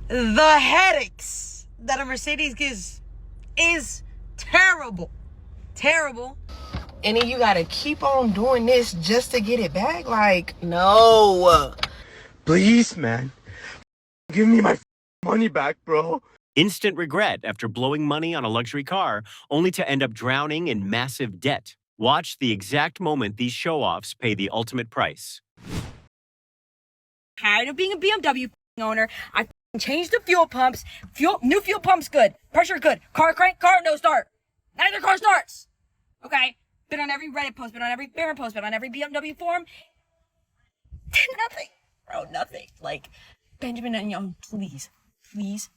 The headaches that a Mercedes gives is terrible. Terrible. And then you gotta keep on doing this just to get it back? Like, no. Please, man. Give me my money back, bro. Instant regret after blowing money on a luxury car, only to end up drowning in massive debt. Watch the exact moment these show-offs pay the ultimate price. Tired of being a BMW owner. I changed the fuel pumps. New fuel pumps good. Pressure good. Car crank, car no start. Neither car starts. Okay. Been on every Reddit post, been on every Baron post, been on every BMW forum. Nothing. Bro, nothing. Like, Benjamin Netanyahu, please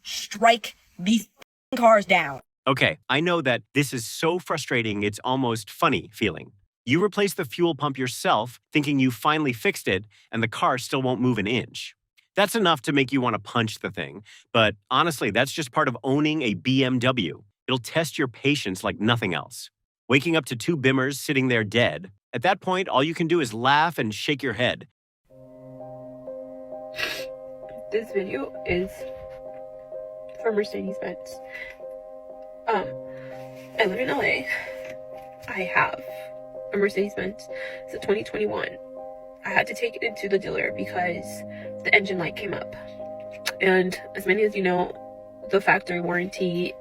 strike these cars down. Okay, I know that this is so frustrating it's almost funny feeling. You replace the fuel pump yourself, thinking you finally fixed it, and the car still won't move an inch. That's enough to make you want to punch the thing, but honestly, that's just part of owning a BMW. It'll test your patience like nothing else. Waking up to two bimmers sitting there dead, at that point, all you can do is laugh and shake your head. This video is for Mercedes-Benz. I live in LA. I have a Mercedes-Benz. It's a 2021. I had to take it into the dealer because the engine light came up. And as many as you know, the factory warranty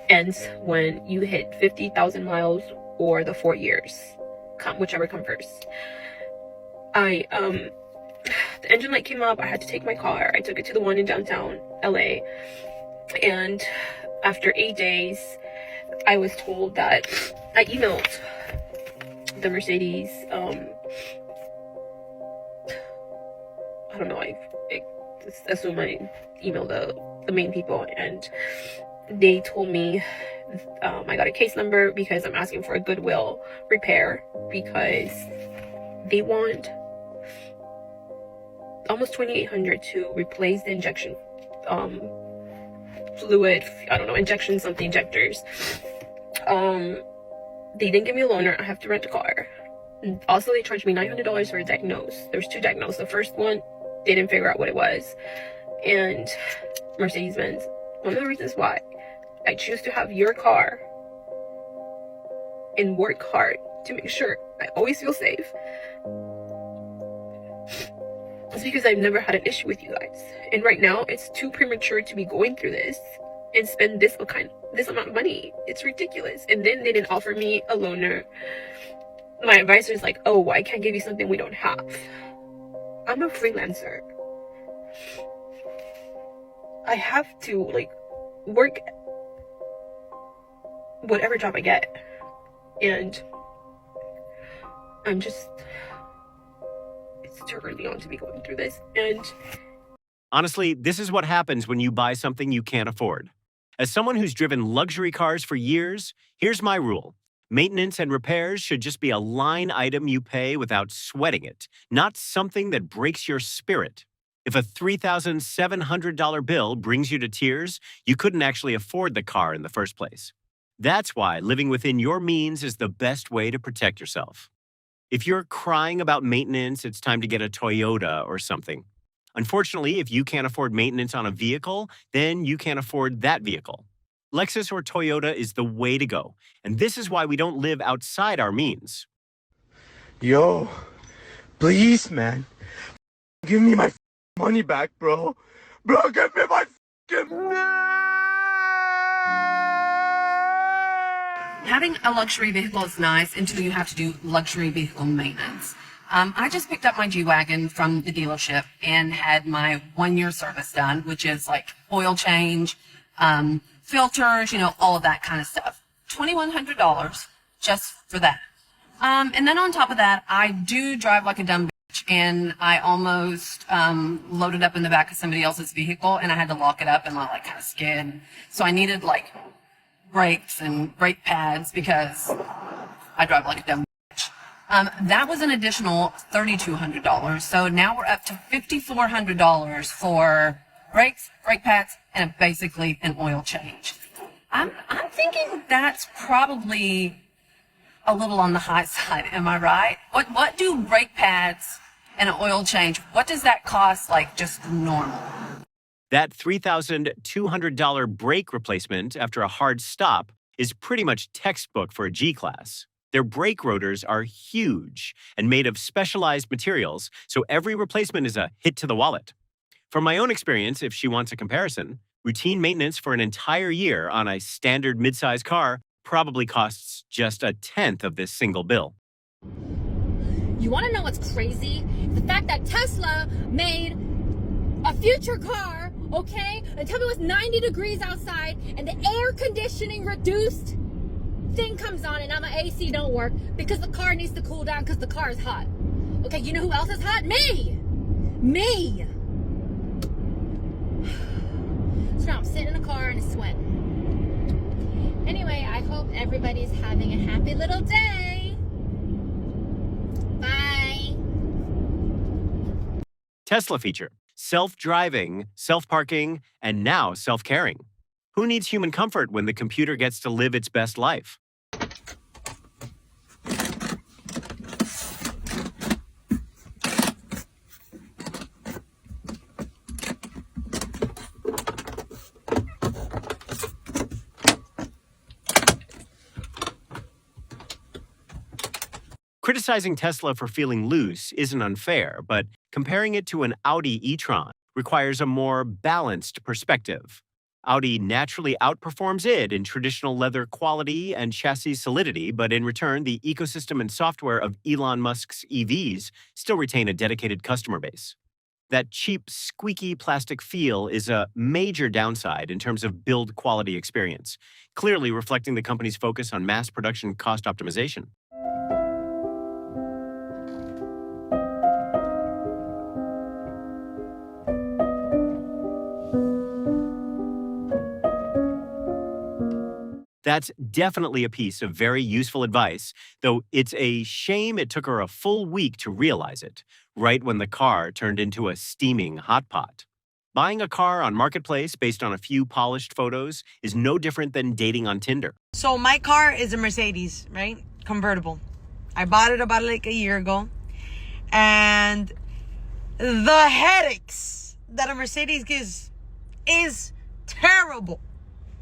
ends when you hit 50,000 miles or the 4 years, whichever come first. The engine light came up. I had to take my car. I took it to the one in downtown LA, and after 8 days, I was told that I emailed the Mercedes. I don't know. I just assume I emailed the main people, and they told me I got a case number because I'm asking for a Goodwill repair because they want almost $2,800 to replace the injection fluid. I don't know, injection something, injectors. They didn't give me a loaner. I have to rent a car. And also, they charged me $900 for a diagnose. There's two diagnoses. The first one, they didn't figure out what it was. And Mercedes-Benz, one of the reasons why I choose to have your car and work hard to make sure I always feel safe, it's because I've never had an issue with you guys. And right now, it's too premature to be going through this and spend this amount of money. It's ridiculous. And then they didn't offer me a loaner. My advisor's like, oh, I can't give you something we don't have. I'm a freelancer. I have to, work whatever job I get. And it's too early on to be going through this. And Honestly, this is what happens when you buy something you can't afford. As someone who's driven luxury cars for years, here's my rule. Maintenance and repairs should just be a line item you pay without sweating it, not something that breaks your spirit. If a $3,700 bill brings you to tears, you couldn't actually afford the car in the first place. That's why living within your means is the best way to protect yourself. If you're crying about maintenance, it's time to get a Toyota or something. Unfortunately, if you can't afford maintenance on a vehicle, then you can't afford that vehicle. Lexus or Toyota is the way to go, and this is why we don't live outside our means. Yo, please, man. Give me my money back, bro. Bro, give me my Having a luxury vehicle is nice until you have to do luxury vehicle maintenance. I just picked up my G-Wagon from the dealership and had my 1-year service done, which is like oil change, filters, all of that kind of stuff. $2,100 just for that. And then on top of that, I do drive like a dumb bitch, and I almost loaded up in the back of somebody else's vehicle, and I had to lock it up and kind of skid. So I needed brakes and brake pads because I drive like a dumb bitch. That was an additional $3,200. So now we're up to $5,400 for brakes, brake pads, and basically an oil change. I'm thinking that's probably a little on the high side. Am I right? What do brake pads and an oil change, what does that cost just normal? That $3,200 brake replacement after a hard stop is pretty much textbook for a G-Class. Their brake rotors are huge and made of specialized materials, so every replacement is a hit to the wallet. From my own experience, if she wants a comparison, routine maintenance for an entire year on a standard midsize car probably costs just a tenth of this single bill. You want to know what's crazy? The fact that Tesla made a future car, okay? And tell me it was 90 degrees outside and the air conditioning reduced thing comes on and now my AC don't work because the car needs to cool down because the car is hot. Okay, you know who else is hot? Me! Me! So now I'm sitting in the car and it's sweating. Anyway, I hope everybody's having a happy little day. Bye. Tesla feature: self-driving, self-parking, and now self-caring. Who needs human comfort when the computer gets to live its best life? Criticizing Tesla for feeling loose isn't unfair, but comparing it to an Audi e-tron requires a more balanced perspective. Audi naturally outperforms it in traditional leather quality and chassis solidity, but in return, the ecosystem and software of Elon Musk's EVs still retain a dedicated customer base. That cheap, squeaky plastic feel is a major downside in terms of build quality experience, clearly reflecting the company's focus on mass production cost optimization. That's definitely a piece of very useful advice, though it's a shame it took her a full week to realize it, right when the car turned into a steaming hot pot. Buying a car on Marketplace based on a few polished photos is no different than dating on Tinder. So my car is a Mercedes, right? Convertible. I bought it about like a year ago. And the headaches that a Mercedes gives is terrible.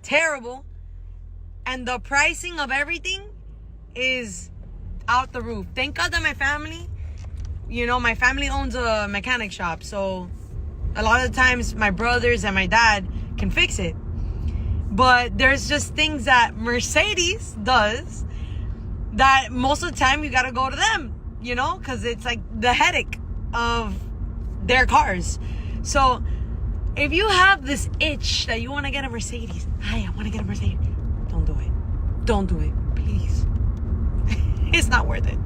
Terrible. And the pricing of everything is out the roof. Thank God that my family owns a mechanic shop. So a lot of the times my brothers and my dad can fix it. But there's just things that Mercedes does that most of the time you got to go to them, because it's like the headache of their cars. So if you have this itch that you want to get a Mercedes, I want to get a Mercedes. Don't do it. Don't do it, please. It's not worth it.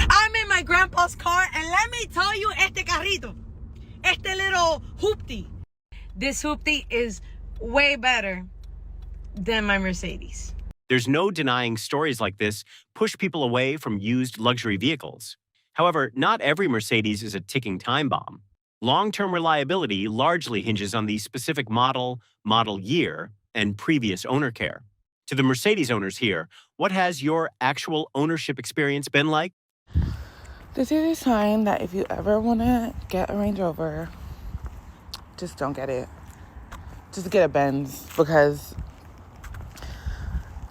I'm in my grandpa's car, and let me tell you, este carrito, este little hoopty. This hoopty is way better than my Mercedes. There's no denying stories like this push people away from used luxury vehicles. However, not every Mercedes is a ticking time bomb. Long-term reliability largely hinges on the specific model, model year, and previous owner care. To the Mercedes owners here, what has your actual ownership experience been like? This is a sign that if you ever want to get a Range Rover, just don't get it. Just get a Benz, because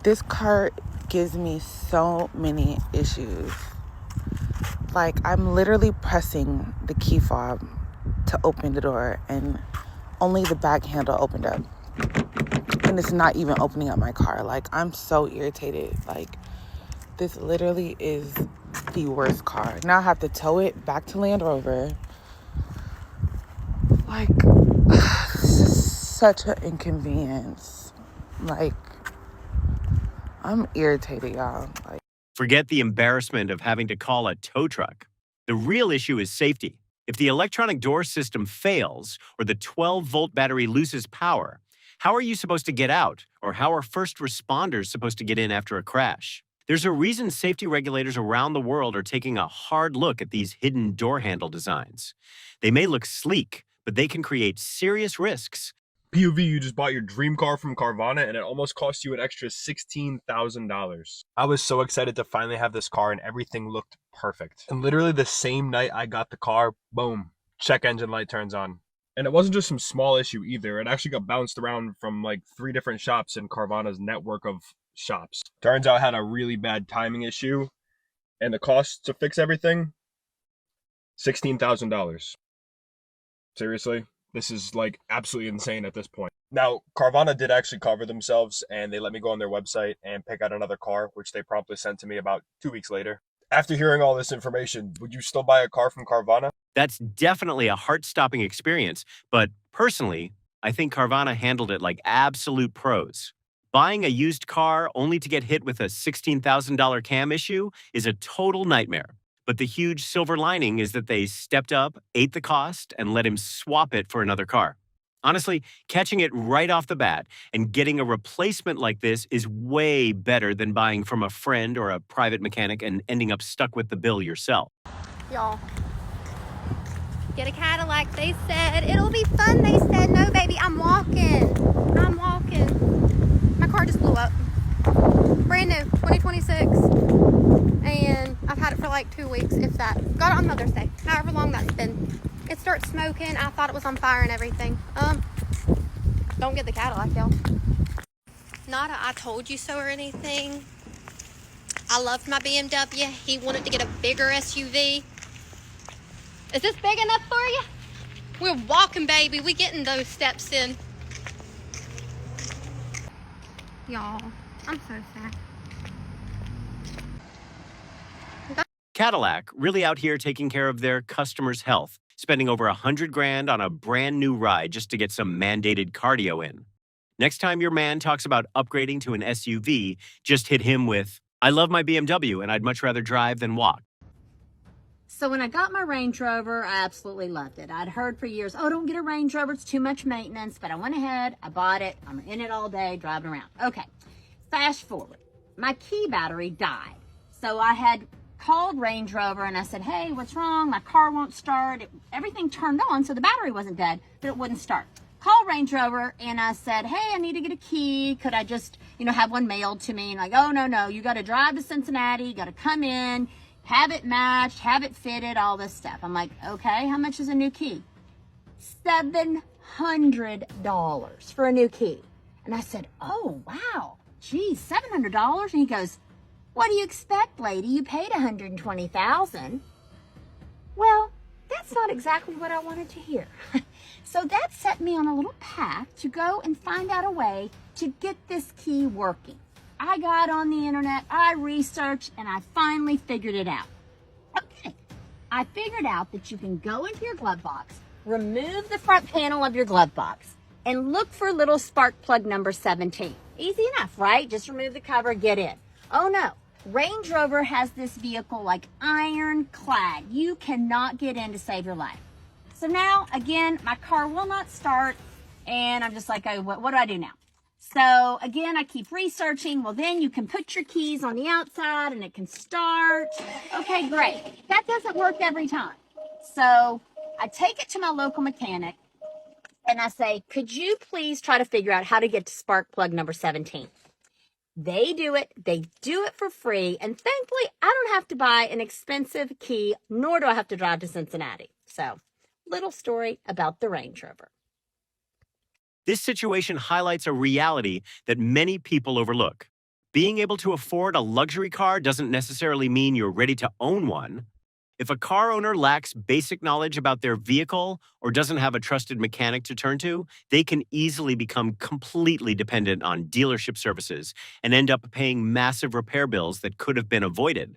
this car gives me so many issues. Like, I'm literally pressing the key fob to open the door and only the back handle opened up. And it's not even opening up my car. Like, I'm so irritated. Like, this literally is the worst car. Now I have to tow it back to Land Rover. Like, this is such an inconvenience. Like, I'm irritated, y'all. Like, forget the embarrassment of having to call a tow truck. The real issue is safety. If the electronic door system fails or the 12-volt battery loses power, how are you supposed to get out? Or how are first responders supposed to get in after a crash? There's a reason safety regulators around the world are taking a hard look at these hidden door handle designs. They may look sleek, but they can create serious risks. POV, you just bought your dream car from Carvana and it almost cost you an extra $16,000. I was so excited to finally have this car and everything looked perfect. And literally the same night I got the car, boom, check engine light turns on. And it wasn't just some small issue either. It actually got bounced around from like 3 different shops in Carvana's network of shops. Turns out it had a really bad timing issue, and the cost to fix everything, $16,000. Seriously? This is like absolutely insane at this point. Now, Carvana did actually cover themselves, and they let me go on their website and pick out another car, which they promptly sent to me about 2 weeks later. After hearing all this information, would you still buy a car from Carvana? That's definitely a heart-stopping experience, but personally, I think Carvana handled it like absolute pros. Buying a used car only to get hit with a $16,000 cam issue is a total nightmare. But the huge silver lining is that they stepped up, ate the cost, and let him swap it for another car. Honestly, catching it right off the bat and getting a replacement like this is way better than buying from a friend or a private mechanic and ending up stuck with the bill yourself. Y'all, get a Cadillac, they said. It'll be fun, they said. No, baby, I'm walking. My car just blew up. Brand new, 2026. And I've had it for like 2 weeks, if that. Got it on Mother's Day, however long that's been. It starts smoking. I thought it was on fire and everything. Don't get the Cadillac, y'all. Not a I told you so or anything. I loved my BMW. He wanted to get a bigger SUV. Is this big enough for you? We're walking, baby. We getting those steps in. Y'all, I'm so sad. Cadillac really out here taking care of their customers' health, spending over $100,000 on a brand new ride just to get some mandated cardio in. Next time your man talks about upgrading to an SUV, just hit him with, I love my BMW and I'd much rather drive than walk. So when I got my Range Rover, I absolutely loved it. I'd heard for years, oh, don't get a Range Rover, it's too much maintenance. But I went ahead, I bought it, I'm in it all day, driving around. Okay, fast forward. My key battery died. So I had called Range Rover and I said, hey, what's wrong? My car won't start. Everything turned on, so the battery wasn't dead, but it wouldn't start. Called Range Rover and I said, hey, I need to get a key. Could I just, have one mailed to me? And like, oh, no, you got to drive to Cincinnati. You got to come in, have it matched, have it fitted, all this stuff. I'm like, okay, how much is a new key? $700 for a new key. And I said, oh, wow, geez, $700? And he goes, what do you expect, lady? You paid $120,000. Well, that's not exactly what I wanted to hear. So that set me on a little path to go and find out a way to get this key working. I got on the internet, I researched, and I finally figured it out. Okay, I figured out that you can go into your glove box, remove the front panel of your glove box, and look for little spark plug number 17. Easy enough, right? Just remove the cover, get in. Oh no, Range Rover has this vehicle like ironclad. You cannot get in to save your life. So now, again, my car will not start, and I'm just like, oh, what do I do now? So again, I keep researching. Well, then you can put your keys on the outside and it can start. Okay, great. That doesn't work every time. So I take it to my local mechanic and I say, could you please try to figure out how to get to spark plug number 17? They do it. They do it for free. And thankfully, I don't have to buy an expensive key, nor do I have to drive to Cincinnati. So, little story about the Range Rover. This situation highlights a reality that many people overlook. Being able to afford a luxury car doesn't necessarily mean you're ready to own one. If a car owner lacks basic knowledge about their vehicle or doesn't have a trusted mechanic to turn to, they can easily become completely dependent on dealership services and end up paying massive repair bills that could have been avoided.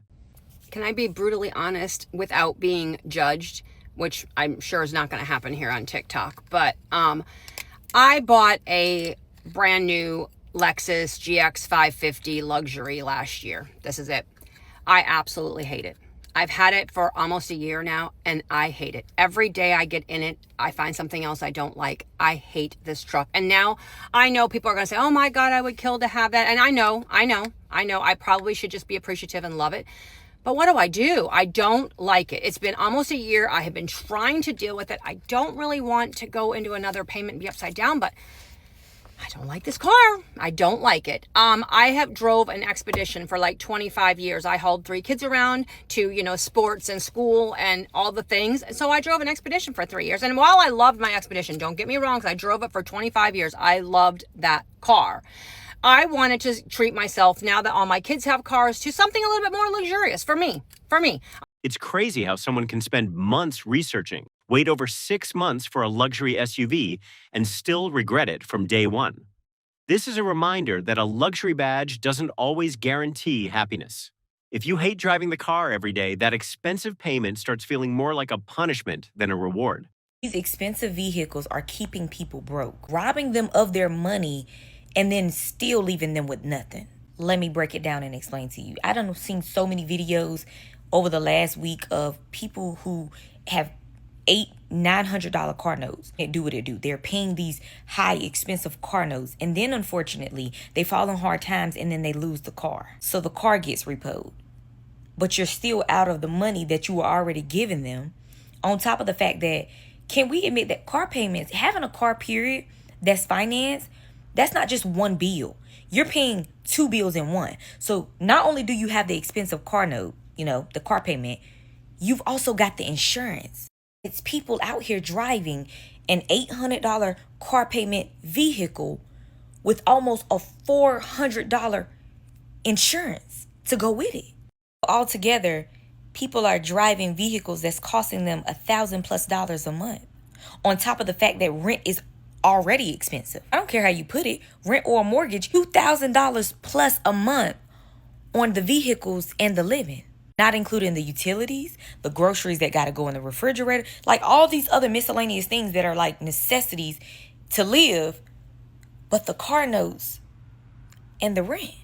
Can I be brutally honest without being judged, which I'm sure is not going to happen here on TikTok, but I bought a brand new Lexus GX 550 luxury last year. This is it. I absolutely hate it. I've had it for almost a year now, and I hate it. Every day I get in it, I find something else I don't like. I hate this truck. And now I know people are going to say, oh my God, I would kill to have that. And I know. I probably should just be appreciative and love it. But what do? I don't like it. It's been almost a year. I have been trying to deal with it. I don't really want to go into another payment and be upside down, but I don't like this car. I don't like it. I have drove an Expedition for like 25 years. I hauled 3 kids around to, sports and school and all the things. So I drove an Expedition for 3 years. And while I loved my Expedition, don't get me wrong, because I drove it for 25 years, I loved that car. I wanted to treat myself, now that all my kids have cars, to something a little bit more luxurious for me. It's crazy how someone can spend months researching, wait over 6 months for a luxury SUV, and still regret it from day one. This is a reminder that a luxury badge doesn't always guarantee happiness. If you hate driving the car every day, that expensive payment starts feeling more like a punishment than a reward. These expensive vehicles are keeping people broke, robbing them of their money, and then still leaving them with nothing. Let me break it down and explain to you. I done seen so many videos over the last week of people who have $800-900 car notes. It do what it do. They're paying these high expensive car notes, and then unfortunately they fall in hard times and then they lose the car. So the car gets repoed, but you're still out of the money that you were already giving them. On top of the fact that, can we admit that car payments, having a car period that's financed, that's not just one bill. You're paying 2 bills in one. So not only do you have the expensive car note, the car payment, you've also got the insurance. It's people out here driving an $800 car payment vehicle with almost a $400 insurance to go with it. Altogether, people are driving vehicles that's costing them $1,000+ a month. On top of the fact that rent is already expensive. I don't care how you put it, rent or a mortgage, $2,000 plus a month on the vehicles and the living. Not including the utilities, the groceries that got to go in the refrigerator, like all these other miscellaneous things that are like necessities to live, but the car notes and the rent.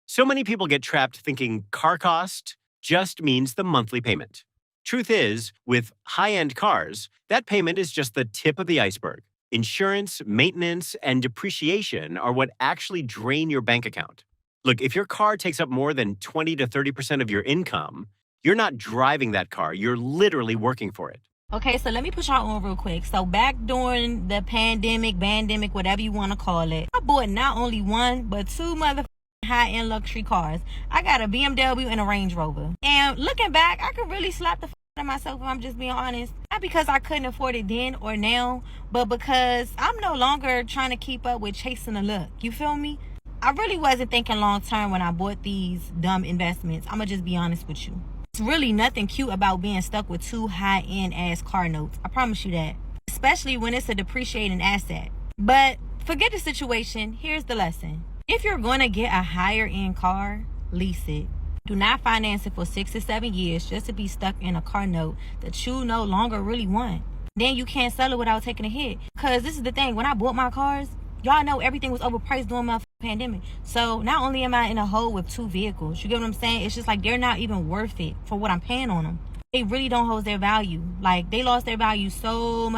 So many people get trapped thinking car cost just means the monthly payment. Truth is, with high-end cars, that payment is just the tip of the iceberg. Insurance, maintenance, and depreciation are what actually drain your bank account. Look, if your car takes up more than 20 to 30% of your income, you're not driving that car, you're literally working for it. Okay, so let me push y'all on real quick. So back during the pandemic, whatever you want to call it, I bought not only one, but 2 motherfucking high-end luxury cars. I got a BMW and a Range Rover. And looking back, I could really slap the out of myself if I'm just being honest. Not because I couldn't afford it then or now, but because I'm no longer trying to keep up with chasing a look. You feel me? I really wasn't thinking long term when I bought these dumb investments. I'ma just be honest with you. It's really nothing cute about being stuck with 2 high-end ass car notes. I promise you that. Especially when it's a depreciating asset. But forget the situation. Here's the lesson. If you're gonna get a higher end car, lease it. Do not finance it for 6 to 7 years just to be stuck in a car note that you no longer really want. Then you can't sell it without taking a hit. Because this is the thing. When I bought my cars, y'all know everything was overpriced during my pandemic. So not only am I in a hole with 2 vehicles, you get what I'm saying? It's just like they're not even worth it for what I'm paying on them. They really don't hold their value. Like, they lost their value so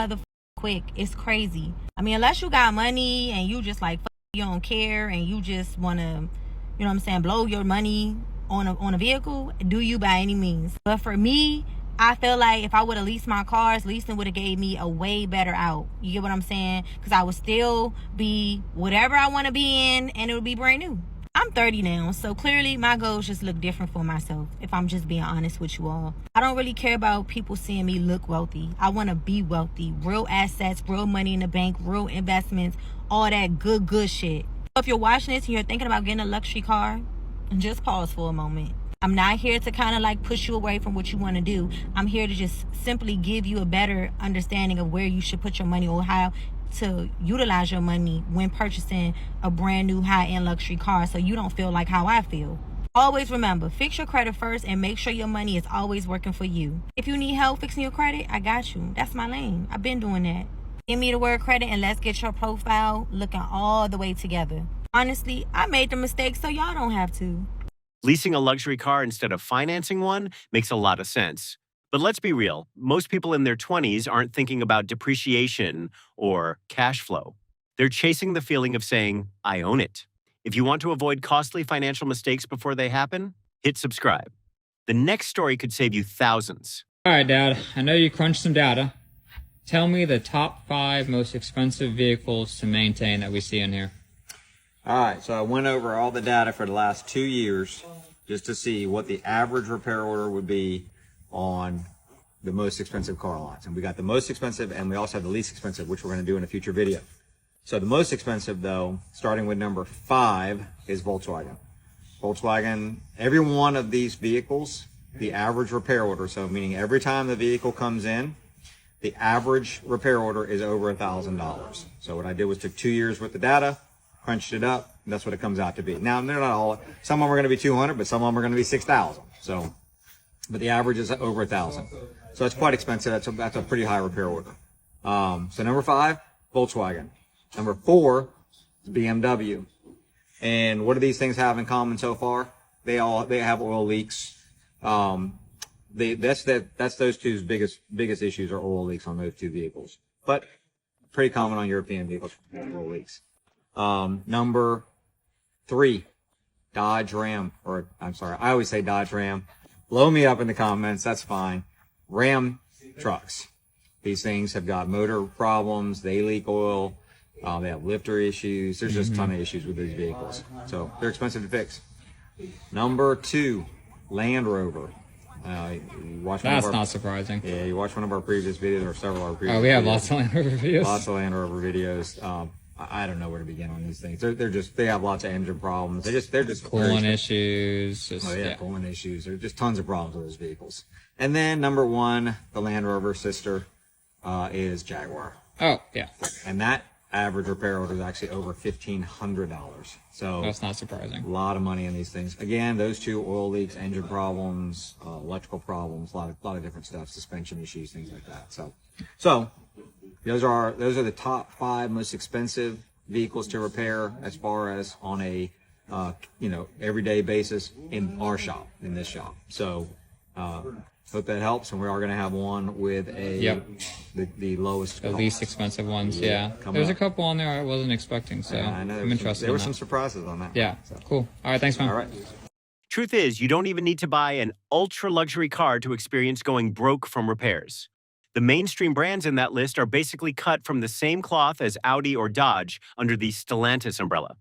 quick. It's crazy. I mean, unless you got money and you just like, you don't care and you just want to, you know what I'm saying, blow your money on a vehicle, do you by any means. But for me, I feel like if I would have leased my cars, leasing would have gave me a way better out. You get what I'm saying? Because I would still be whatever I want to be in, and it would be brand new. I'm 30 now, so clearly my goals just look different for myself, if I'm just being honest with you all. I don't really care about people seeing me look wealthy. I want to be wealthy. Real assets, real money in the bank, real investments, all that good shit. If you're watching this and you're thinking about getting a luxury car, just pause for a moment. I'm not here to kind of like push you away from what you want to do. I'm here to just simply give you a better understanding of where you should put your money or how to utilize your money when purchasing a brand new high-end luxury car, so you don't feel like how I feel. Always remember, fix your credit first and make sure your money is always working for you. If you need help fixing your credit, I got you. That's my lane. I've been doing that. Give me the word credit and let's get your profile looking all the way together. Honestly, I made the mistake so y'all don't have to. Leasing a luxury car instead of financing one makes a lot of sense. But let's be real, most people in their 20s aren't thinking about depreciation or cash flow. They're chasing the feeling of saying, I own it. If you want to avoid costly financial mistakes before they happen, hit subscribe. The next story could save you thousands. All right, Dad, I know you crunched some data. Tell me the top 5 most expensive vehicles to maintain that we see in here. All right, so I went over all the data for the last 2 years just to see what the average repair order would be on the most expensive car lots. And we got the most expensive, and we also have the least expensive, which we're going to do in a future video. So the most expensive, though, starting with number 5, is Volkswagen. Volkswagen, every one of these vehicles, the average repair order, so meaning every time the vehicle comes in, the average repair order is over $1,000. So what I did was took 2 years worth of data, crunched it up, and that's what it comes out to be. Now, they're not all, some of them are going to be 200, but some of them are going to be 6,000. So, but the average is over 1,000. So that's quite expensive. That's a pretty high repair order. So number 5, Volkswagen. Number 4 is BMW. And what do these things have in common so far? They have oil leaks. That's those two's biggest issues are oil leaks on those 2 vehicles. But pretty common on European vehicles, oil leaks. Number 3, Dodge Ram, or I'm sorry, I always say Dodge Ram. Blow me up in the comments, that's fine. Ram trucks. These things have got motor problems, they leak oil, they have lifter issues. There's just a ton of issues with these vehicles. So they're expensive to fix. Number 2, Land Rover. That's not surprising. Yeah, you watch one of our previous videos, or several of our previous videos. Oh, we have lots of Land Rover videos. Lots of Land Rover videos. I don't know where to begin on these things. They have lots of engine problems. They're just coolant issues. Coolant issues. There's just tons of problems with those vehicles. And then number 1, the Land Rover sister, is Jaguar. Oh, yeah. And that average repair order is actually over $1,500. So that's not surprising. A lot of money in these things. Again, those 2, oil leaks, engine problems, electrical problems, a lot of different stuff, suspension issues, things like that. So those are the top 5 most expensive vehicles to repair as far as on a everyday basis in our shop, in this shop. So hope that helps, and we are going to have one with the lowest cost. Least expensive ones. Yeah. There's a couple on there I wasn't expecting, so I know I'm interested. There were some surprises on that. Yeah. Cool. All right. Thanks, man. All right. Truth is, you don't even need to buy an ultra-luxury car to experience going broke from repairs. The mainstream brands in that list are basically cut from the same cloth as Audi or Dodge under the Stellantis umbrella.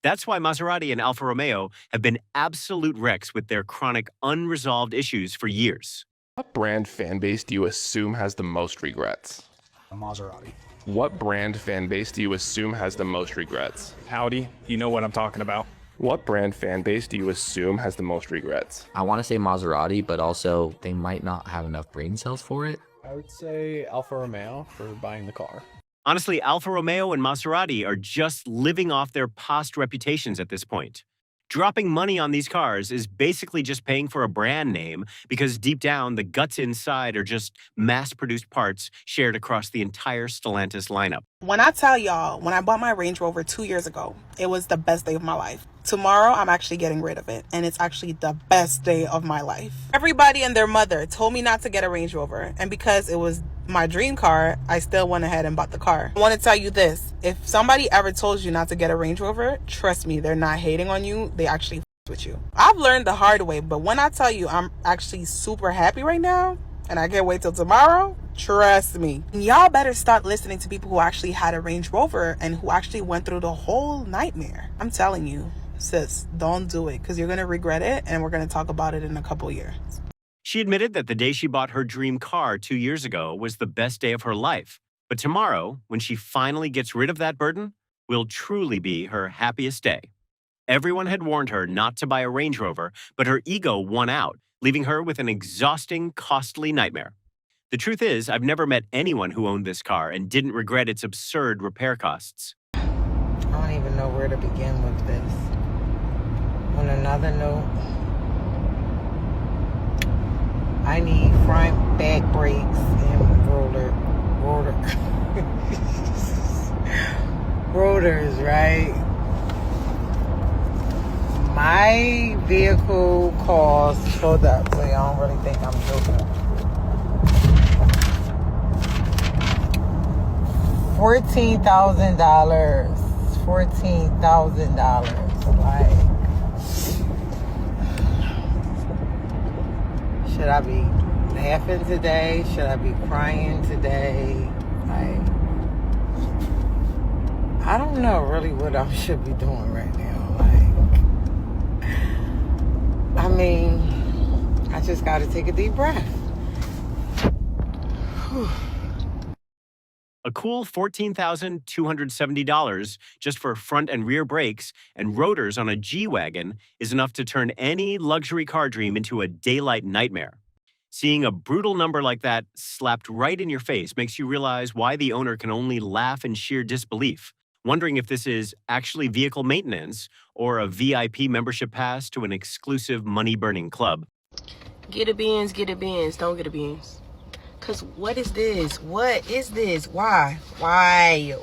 That's why Maserati and Alfa Romeo have been absolute wrecks with their chronic, unresolved issues for years. What brand fan base do you assume has the most regrets? Maserati. What brand fan base do you assume has the most regrets? Audi. You know what I'm talking about. What brand fan base do you assume has the most regrets? I want to say Maserati, but also they might not have enough brain cells for it. I would say Alfa Romeo for buying the car. Honestly, Alfa Romeo and Maserati are just living off their past reputations at this point. Dropping money on these cars is basically just paying for a brand name because deep down, the guts inside are just mass-produced parts shared across the entire Stellantis lineup. When I tell y'all, when I bought my Range Rover 2 years ago, it was the best day of my life. Tomorrow, I'm actually getting rid of it, and it's actually the best day of my life. Everybody and their mother told me not to get a Range Rover, and because it was my dream car, I still went ahead and bought the car. I want to tell you this. If somebody ever told you not to get a Range Rover, trust me, they're not hating on you. They actually f with you. I've learned the hard way, but when I tell you I'm actually super happy right now, and I can't wait till tomorrow, trust me. Y'all better start listening to people who actually had a Range Rover and who actually went through the whole nightmare. I'm telling you, sis, don't do it, because you're going to regret it, and we're going to talk about it in a couple years. She admitted that the day she bought her dream car 2 years ago was the best day of her life. But tomorrow, when she finally gets rid of that burden, will truly be her happiest day. Everyone had warned her not to buy a Range Rover, but her ego won out, leaving her with an exhausting, costly nightmare. The truth is, I've never met anyone who owned this car and didn't regret its absurd repair costs. I don't even know where to begin with this. On another note, I need front back brakes and rotors, right? My vehicle costs, hold up, so y'all don't really think I'm joking. $14,000. $14,000. Like, should I be laughing today? Should I be crying today? Like, I don't know really what I should be doing right now. I mean, I just got to take a deep breath. A cool $14,270 just for front and rear brakes and rotors on a G-Wagon is enough to turn any luxury car dream into a daylight nightmare. Seeing a brutal number like that slapped right in your face makes you realize why the owner can only laugh in sheer disbelief, wondering if this is actually vehicle maintenance or a VIP membership pass to an exclusive money-burning club. Get a Benz, don't get a Benz. Cause what is this? What is this? Why? Why?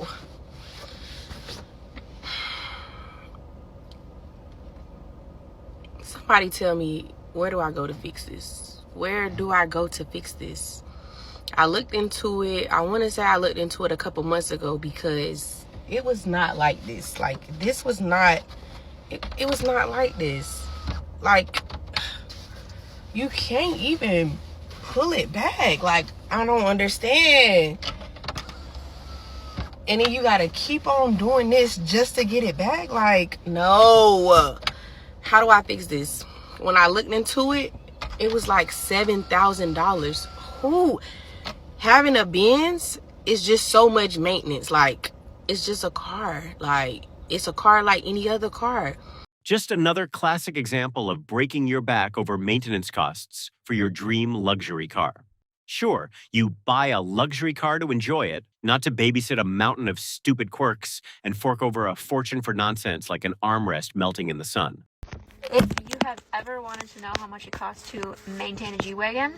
Somebody tell me, where do I go to fix this? Where do I go to fix this? I looked into it. I want to say I looked into it a couple months ago because it was not like this. Like, this was not, it was not like this. Like, you can't even pull it back. Like, I don't understand. And then you gotta keep on doing this just to get it back. Like, no. How do I fix this? When I looked into it, it was like $7,000. Who? Having a Benz is just so much maintenance. Like, it's just a car. Like, it's a car like any other car. Just another classic example of breaking your back over maintenance costs for your dream luxury car. Sure, you buy a luxury car to enjoy it, not to babysit a mountain of stupid quirks and fork over a fortune for nonsense like an armrest melting in the sun. If you have ever wanted to know how much it costs to maintain a G-Wagon,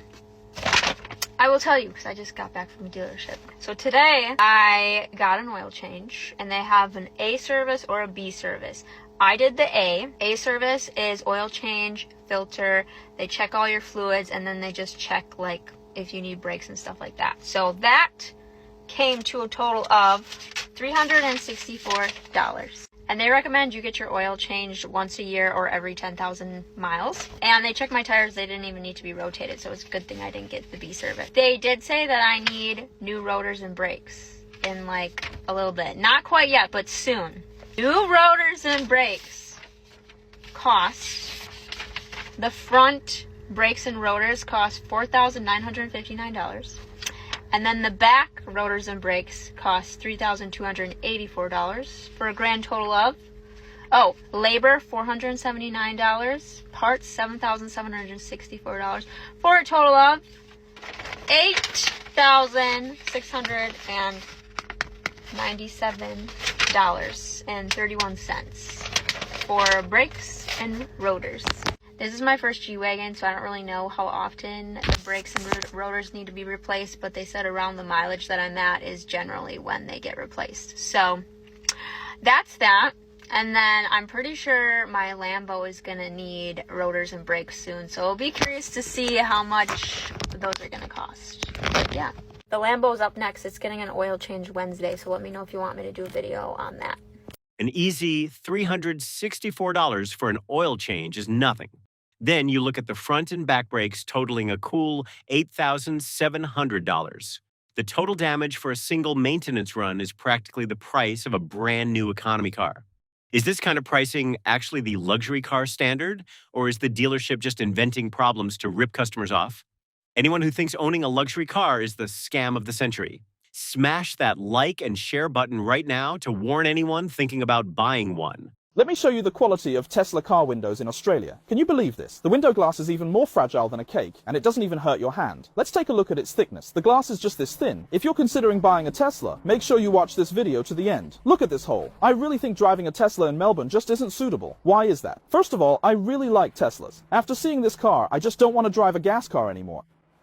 I will tell you because I just got back from a dealership. So today I got an oil change and they have an A service or a B service. I did the A. A service is oil change, filter, they check all your fluids, and then they just check like if you need brakes and stuff like that. So that came to a total of $364. And they recommend you get your oil changed once a year or every 10,000 miles. And they checked my tires, they didn't even need to be rotated, so it's a good thing I didn't get the B service. They did say that I need new rotors and brakes in like a little bit. Not quite yet, but soon. New rotors and brakes cost, the front brakes and rotors cost $4,959. And then the back rotors and brakes cost $3,284 for a grand total of, labor $479, parts $7,764 for a total of $8,697.31 for brakes and rotors. This is my first G-Wagon, so I don't really know how often the brakes and rotors need to be replaced, but they said around the mileage that I'm at is generally when they get replaced. So that's that. And then I'm pretty sure my Lambo is going to need rotors and brakes soon, so I'll be curious to see how much those are going to cost. But yeah, the Lambo is up next. It's getting an oil change Wednesday, so let me know if you want me to do a video on that. An easy $364 for an oil change is nothing. Then you look at the front and back brakes totaling a cool $8,700. The total damage for a single maintenance run is practically the price of a brand new economy car. Is this kind of pricing actually the luxury car standard, or is the dealership just inventing problems to rip customers off? Anyone who thinks owning a luxury car is the scam of the century, smash that like and share button right now to warn anyone thinking about buying one. Let me show you the quality of Tesla car windows in Australia. Can you believe this? The window glass is even more fragile than a cake, and it doesn't even hurt your hand. Let's take a look at its thickness. The glass is just this thin. If you're considering buying a Tesla, make sure you watch this video to the end. Look at this hole. I really think driving a Tesla in Melbourne just isn't suitable. Why is that? First of all, I really like Teslas. After seeing this car, I just don't want to drive a gas car anymore.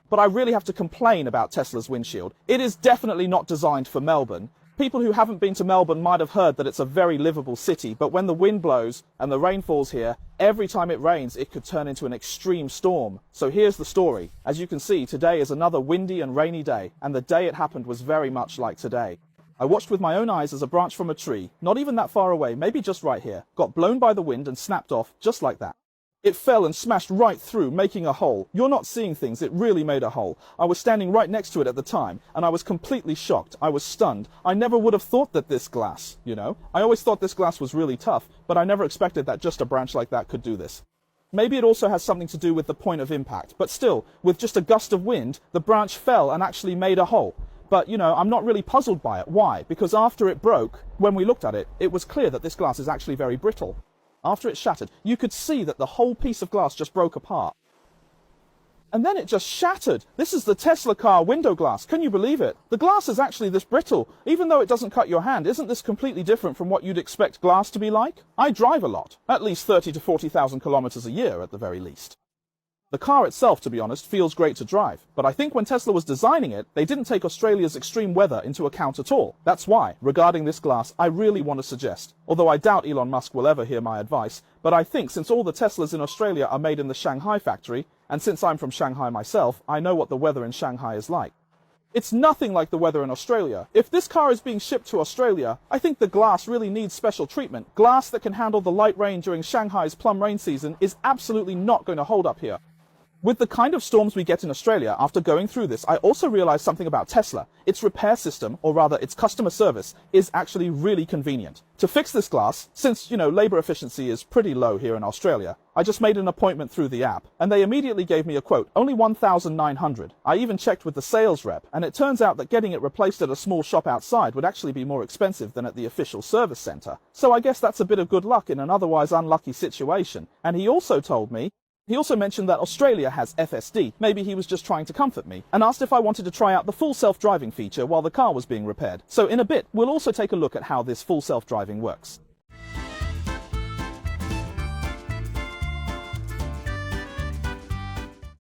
But I really have to complain about Tesla's windshield. It is definitely not designed for Melbourne. People who haven't been to Melbourne might have heard that it's a very livable city, but when the wind blows and the rain falls here, every time it rains, it could turn into an extreme storm. So here's the story. As you can see, today is another windy and rainy day, and the day it happened was very much like today. I watched with my own eyes as a branch from a tree, not even that far away, maybe just right here, got blown by the wind and snapped off just like that. It fell and smashed right through, making a hole. You're not seeing things, it really made a hole. I was standing right next to it at the time, and I was completely shocked. I was stunned. I never would have thought that this glass, you know? I always thought this glass was really tough, but I never expected that just a branch like that could do this. Maybe it also has something to do with the point of impact, but still, with just a gust of wind, the branch fell and actually made a hole. But, you know, I'm not really puzzled by it. Why? Because after it broke, when we looked at it, it was clear that this glass is actually very brittle. After it shattered, you could see that the whole piece of glass just broke apart. And then it just shattered. This is the Tesla car window glass. Can you believe it? The glass is actually this brittle. Even though it doesn't cut your hand, isn't this completely different from what you'd expect glass to be like? I drive a lot. At least 30 to 40,000 kilometers a year at the very least. The car itself, to be honest, feels great to drive. But I think when Tesla was designing it, they didn't take Australia's extreme weather into account at all. That's why, regarding this glass, I really want to suggest, although I doubt Elon Musk will ever hear my advice, but I think since all the Teslas in Australia are made in the Shanghai factory, and since I'm from Shanghai myself, I know what the weather in Shanghai is like. It's nothing like the weather in Australia. If this car is being shipped to Australia, I think the glass really needs special treatment. Glass that can handle the light rain during Shanghai's plum rain season is absolutely not going to hold up here. With the kind of storms we get in Australia, after going through this, I also realized something about Tesla. Its repair system, or rather its customer service, is actually really convenient. To fix this glass, since, you know, labor efficiency is pretty low here in Australia, I just made an appointment through the app, and they immediately gave me a quote, only $1,900. I even checked with the sales rep, and it turns out that getting it replaced at a small shop outside would actually be more expensive than at the official service center. So I guess that's a bit of good luck in an otherwise unlucky situation. And he also mentioned that Australia has FSD. Maybe he was just trying to comfort me, and asked if I wanted to try out the full self-driving feature while the car was being repaired. So in a bit, we'll also take a look at how this full self-driving works.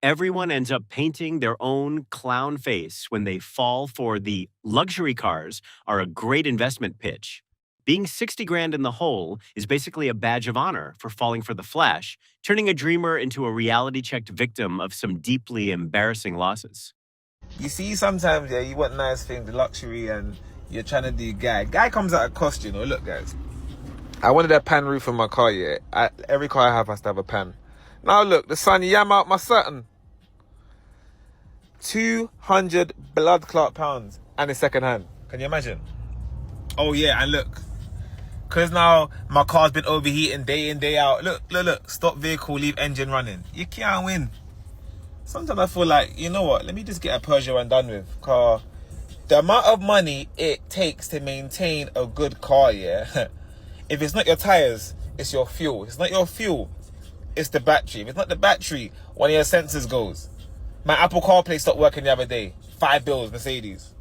Everyone ends up painting their own clown face when they fall for the luxury cars are a great investment pitch. Being 60 grand in the hole is basically a badge of honor for falling for the flash, turning a dreamer into a reality-checked victim of some deeply embarrassing losses. You see, sometimes, yeah, you want nice things, luxury, and you're trying to do Guy. Guy comes at a cost, you know. Look, guys. I wanted a pan roof on my car, yeah. Every car I have has to have a pan. Now, look, the sun yam out my Saturn. 200 blood clot pounds, and it's second hand. Can you imagine? Oh, yeah, and look. Because now my car's been overheating day in, day out. Look. Stop vehicle, leave engine running. You can't win. Sometimes I feel like, you know what? Let me just get a Peugeot and done with. Car. The amount of money it takes to maintain a good car, yeah. If it's not your tires, it's your fuel. If it's not your fuel, it's the battery. If it's not the battery, one of your sensors goes. My Apple CarPlay stopped working the other day. 5 bills, Mercedes.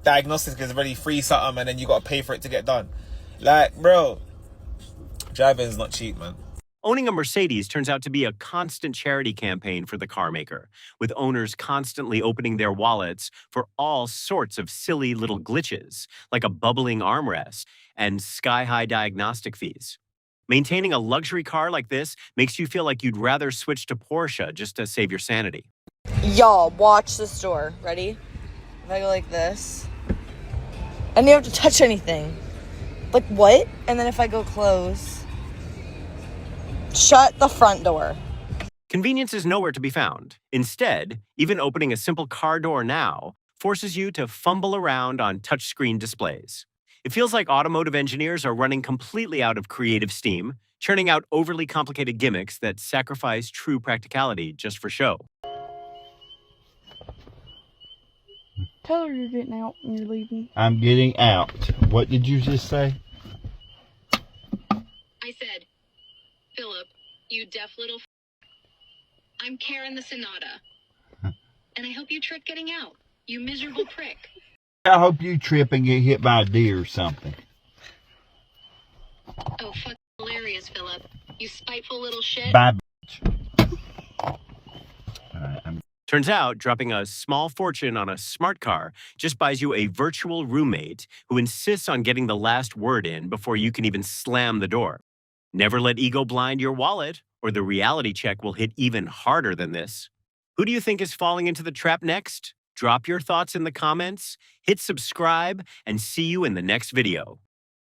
Diagnostics is already free something, and then you got to pay for it to get done. Like, bro, driving is not cheap, man. Owning a Mercedes turns out to be a constant charity campaign for the car maker, with owners constantly opening their wallets for all sorts of silly little glitches, like a bubbling armrest and sky-high diagnostic fees. Maintaining a luxury car like this makes you feel like you'd rather switch to Porsche just to save your sanity. Y'all, watch this door. Ready? If I go like this, and you have to touch anything. Like, what? And then if I go close, shut the front door. Convenience is nowhere to be found. Instead, even opening a simple car door now forces you to fumble around on touchscreen displays. It feels like automotive engineers are running completely out of creative steam, churning out overly complicated gimmicks that sacrifice true practicality just for show. Tell her you're getting out and you're leaving. I'm getting out. What did you just say? I said, Philip, you deaf little I'm Karen the Sonata. And I hope you trip getting out, you miserable prick. I hope you trip and get hit by a deer or something. Oh, fuck hilarious, Philip. You spiteful little shit. Bye, bitch. Turns out, dropping a small fortune on a smart car just buys you a virtual roommate who insists on getting the last word in before you can even slam the door. Never let ego blind your wallet, or the reality check will hit even harder than this. Who do you think is falling into the trap next? Drop your thoughts in the comments, hit subscribe, and see you in the next video.